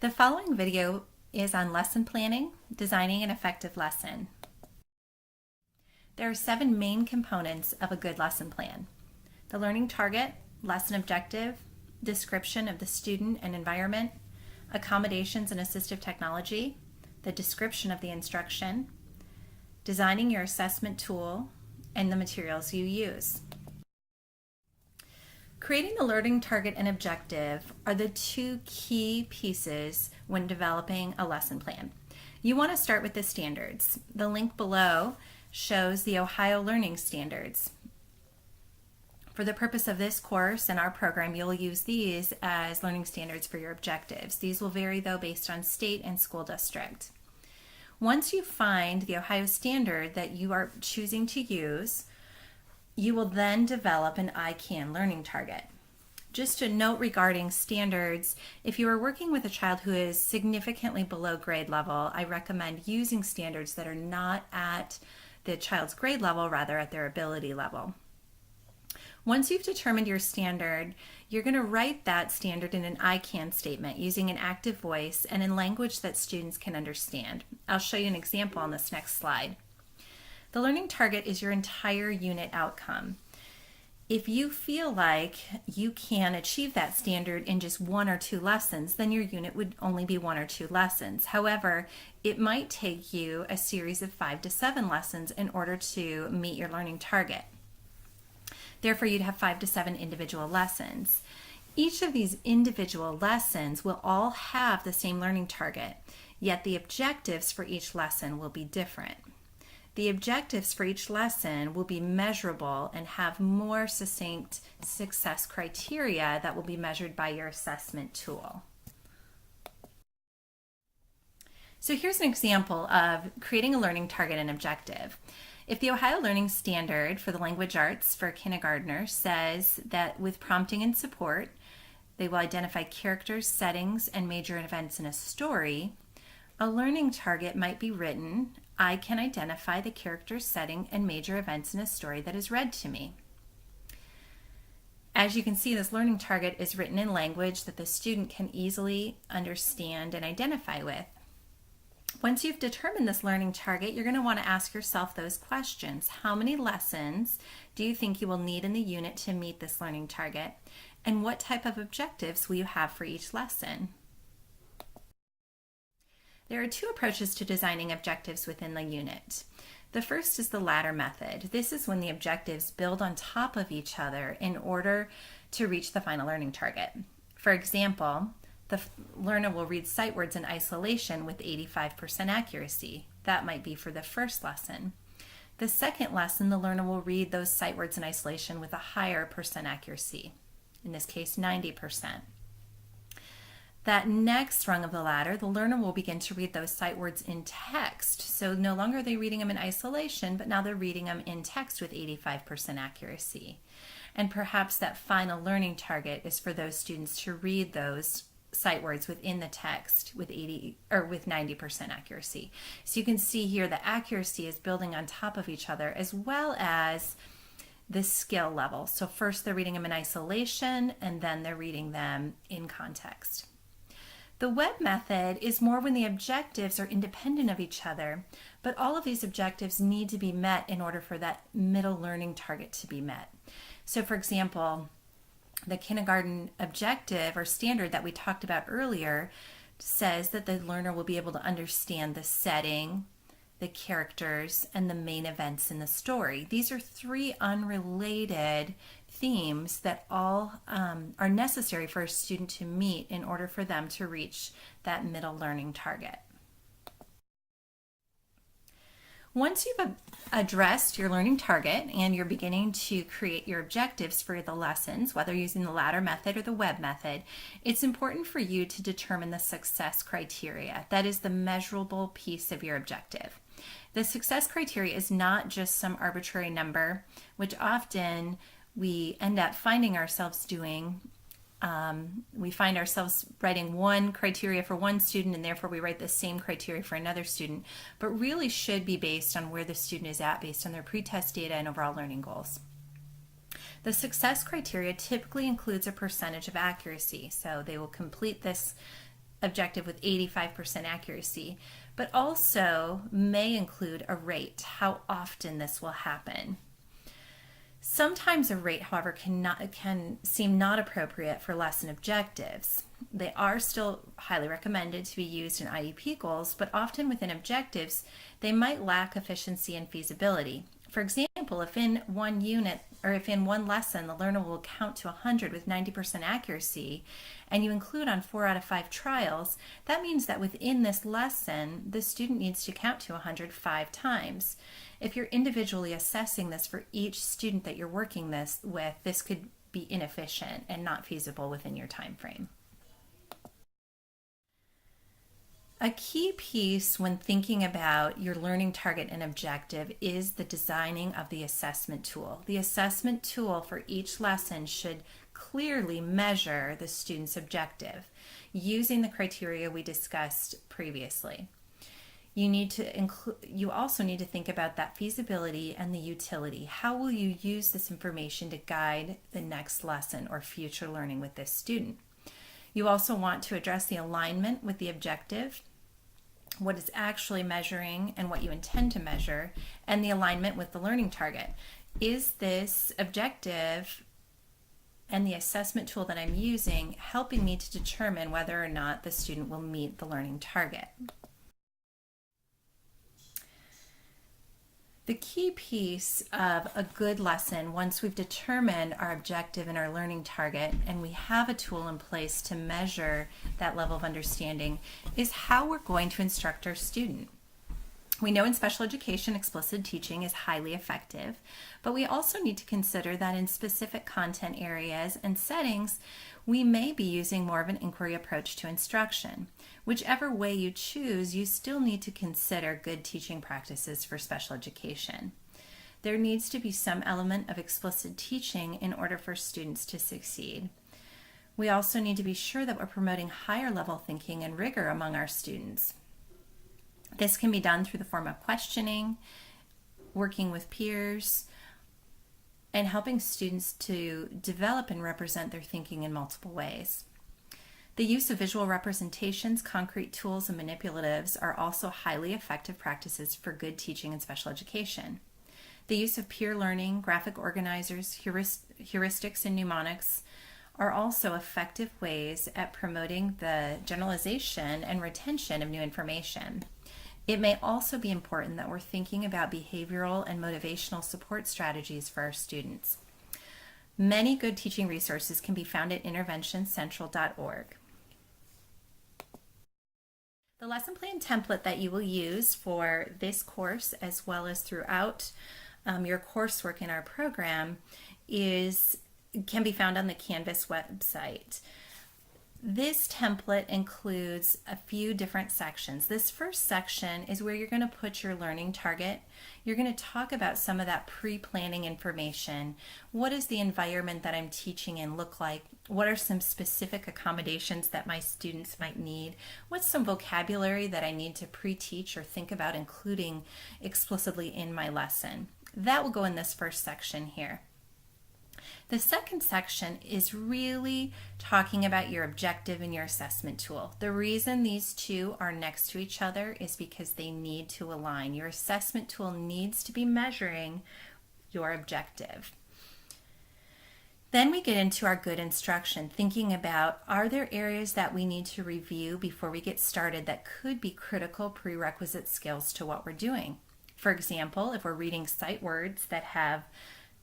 The following video is on lesson planning, designing an effective lesson. There are 7 main components of a good lesson plan: the learning target, lesson objective, description of the student and environment, accommodations and assistive technology, the description of the instruction, designing your assessment tool, and the materials you use. Creating the learning target and objective are the 2 key pieces when developing a lesson plan. You want to start with the standards. The link below shows the Ohio Learning Standards. For the purpose of this course and our program, you'll use these as learning standards for your objectives. These will vary though based on state and school district. Once you find the Ohio standard that you are choosing to use, you will then develop an I-CAN learning target. Just a note regarding standards: if you are working with a child who is significantly below grade level, I recommend using standards that are not at the child's grade level, rather at their ability level. Once you've determined your standard, you're going to write that standard in an I-CAN statement using an active voice and in language that students can understand. I'll show you an example on this next slide. The learning target is your entire unit outcome. If you feel like you can achieve that standard in just 1 or 2 lessons, then your unit would only be 1 or 2 lessons. However, it might take you a series of 5 to 7 lessons in order to meet your learning target. Therefore, you'd have 5 to 7 individual lessons. Each of these individual lessons will all have the same learning target, yet the objectives for each lesson will be different. The objectives for each lesson will be measurable and have more succinct success criteria that will be measured by your assessment tool. So here's an example of creating a learning target and objective. If the Ohio Learning Standard for the Language Arts for kindergartner says that with prompting and support, they will identify characters, settings, and major events in a story, a learning target might be written: I can identify the character, setting, and major events in a story that is read to me. As you can see, this learning target is written in language that the student can easily understand and identify with. Once you've determined this learning target, you're going to want to ask yourself those questions. How many lessons do you think you will need in the unit to meet this learning target? And what type of objectives will you have for each lesson? There are 2 approaches to designing objectives within the unit. The first is the ladder method. This is when the objectives build on top of each other in order to reach the final learning target. For example, the learner will read sight words in isolation with 85% accuracy. That might be for the first lesson. The second lesson, the learner will read those sight words in isolation with a higher percent accuracy, in this case 90%. That next rung of the ladder, the learner will begin to read those sight words in text. So no longer are they reading them in isolation, but now they're reading them in text with 85% accuracy. And perhaps that final learning target is for those students to read those sight words within the text with 90% accuracy. So you can see here the accuracy is building on top of each other, as well as the skill level. So first they're reading them in isolation, and then they're reading them in context. The web method is more when the objectives are independent of each other, but all of these objectives need to be met in order for that middle learning target to be met. So for example, the kindergarten objective or standard that we talked about earlier says that the learner will be able to understand the setting, the characters, and the main events in the story. These are 3 unrelated themes that all are necessary for a student to meet in order for them to reach that middle learning target. Once you've addressed your learning target and you're beginning to create your objectives for the lessons, whether using the ladder method or the web method, it's important for you to determine the success criteria. That is the measurable piece of your objective. The success criteria is not just some arbitrary number, which often we end up finding ourselves doing. We find ourselves writing one criteria for one student, and therefore we write the same criteria for another student, but really should be based on where the student is at based on their pretest data and overall learning goals. The success criteria typically includes a percentage of accuracy, so they will complete this objective with 85% accuracy, but also may include a rate, how often this will happen. Sometimes a rate, however, can seem not appropriate for lesson objectives. They are still highly recommended to be used in IEP goals, but often within objectives, they might lack efficiency and feasibility. For example, if in one unit or if in one lesson the learner will count to 100 with 90% accuracy, and you include on 4 out of 5 trials, that means that within this lesson, the student needs to count to 105 times. If you're individually assessing this for each student that you're working with, this could be inefficient and not feasible within your time frame. A key piece when thinking about your learning target and objective is the designing of the assessment tool. The assessment tool for each lesson should clearly measure the student's objective using the criteria we discussed previously. You also need to think about that feasibility and the utility. How will you use this information to guide the next lesson or future learning with this student? You also want to address the alignment with the objective, what it's actually measuring and what you intend to measure, and the alignment with the learning target. Is this objective and the assessment tool that I'm using helping me to determine whether or not the student will meet the learning target? The key piece of a good lesson, once we've determined our objective and our learning target and we have a tool in place to measure that level of understanding, is how we're going to instruct our student. We know in special education, explicit teaching is highly effective, but we also need to consider that in specific content areas and settings, we may be using more of an inquiry approach to instruction. Whichever way you choose, you still need to consider good teaching practices for special education. There needs to be some element of explicit teaching in order for students to succeed. We also need to be sure that we're promoting higher level thinking and rigor among our students. This can be done through the form of questioning, working with peers, and helping students to develop and represent their thinking in multiple ways. The use of visual representations, concrete tools, and manipulatives are also highly effective practices for good teaching in special education. The use of peer learning, graphic organizers, heuristics, and mnemonics are also effective ways at promoting the generalization and retention of new information. It may also be important that we're thinking about behavioral and motivational support strategies for our students. Many good teaching resources can be found at interventioncentral.org. The lesson plan template that you will use for this course as well as throughout your coursework in our program can be found on the Canvas website. This template includes a few different sections. This first section is where you're going to put your learning target. You're going to talk about some of that pre-planning information. What does the environment that I'm teaching in look like? What are some specific accommodations that my students might need? What's some vocabulary that I need to pre-teach or think about including explicitly in my lesson? That will go in this first section here. The second section is really talking about your objective and your assessment tool. The reason these two are next to each other is because they need to align. Your assessment tool needs to be measuring your objective. Then we get into our good instruction, thinking about, are there areas that we need to review before we get started that could be critical prerequisite skills to what we're doing? For example, if we're reading sight words that have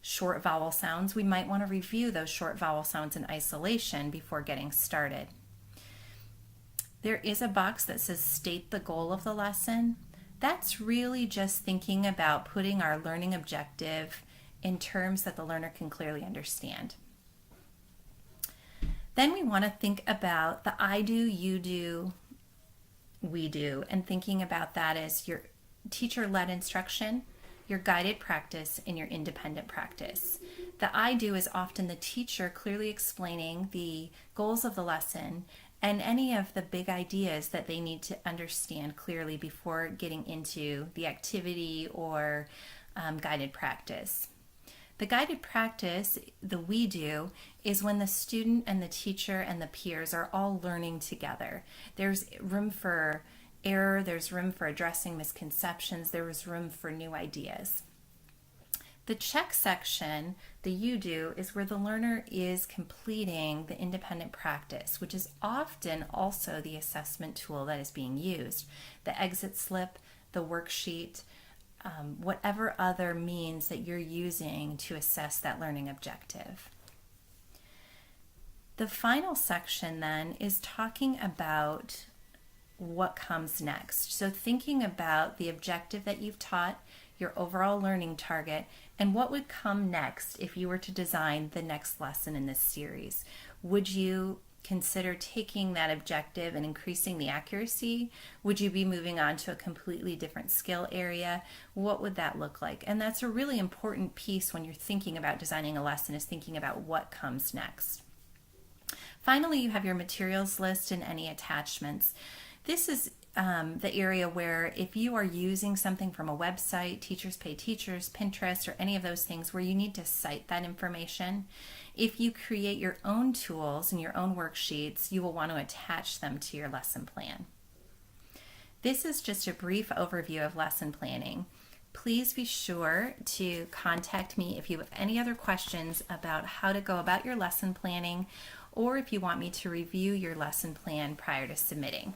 short vowel sounds, we might want to review those short vowel sounds in isolation before getting started. There is a box that says state the goal of the lesson. That's really just thinking about putting our learning objective in terms that the learner can clearly understand. Then we want to think about the I do, you do, we do, and thinking about that as your teacher-led instruction, your guided practice, and your independent practice. The I do is often the teacher clearly explaining the goals of the lesson and any of the big ideas that they need to understand clearly before getting into the activity or guided practice. The guided practice, the we do, is when the student and the teacher and the peers are all learning together. There's room for error, there's room for addressing misconceptions, there is room for new ideas. The check section, the you do, is where the learner is completing the independent practice, which is often also the assessment tool that is being used. The exit slip, the worksheet, whatever other means that you're using to assess that learning objective. The final section then is talking about what comes next. So thinking about the objective that you've taught, your overall learning target, and what would come next if you were to design the next lesson in this series. Would you consider taking that objective and increasing the accuracy? Would you be moving on to a completely different skill area? What would that look like? And that's a really important piece when you're thinking about designing a lesson, is thinking about what comes next. Finally, you have your materials list and any attachments. This is the area where if you are using something from a website, Teachers Pay Teachers, Pinterest, or any of those things where you need to cite that information, if you create your own tools and your own worksheets, you will want to attach them to your lesson plan. This is just a brief overview of lesson planning. Please be sure to contact me if you have any other questions about how to go about your lesson planning, or if you want me to review your lesson plan prior to submitting.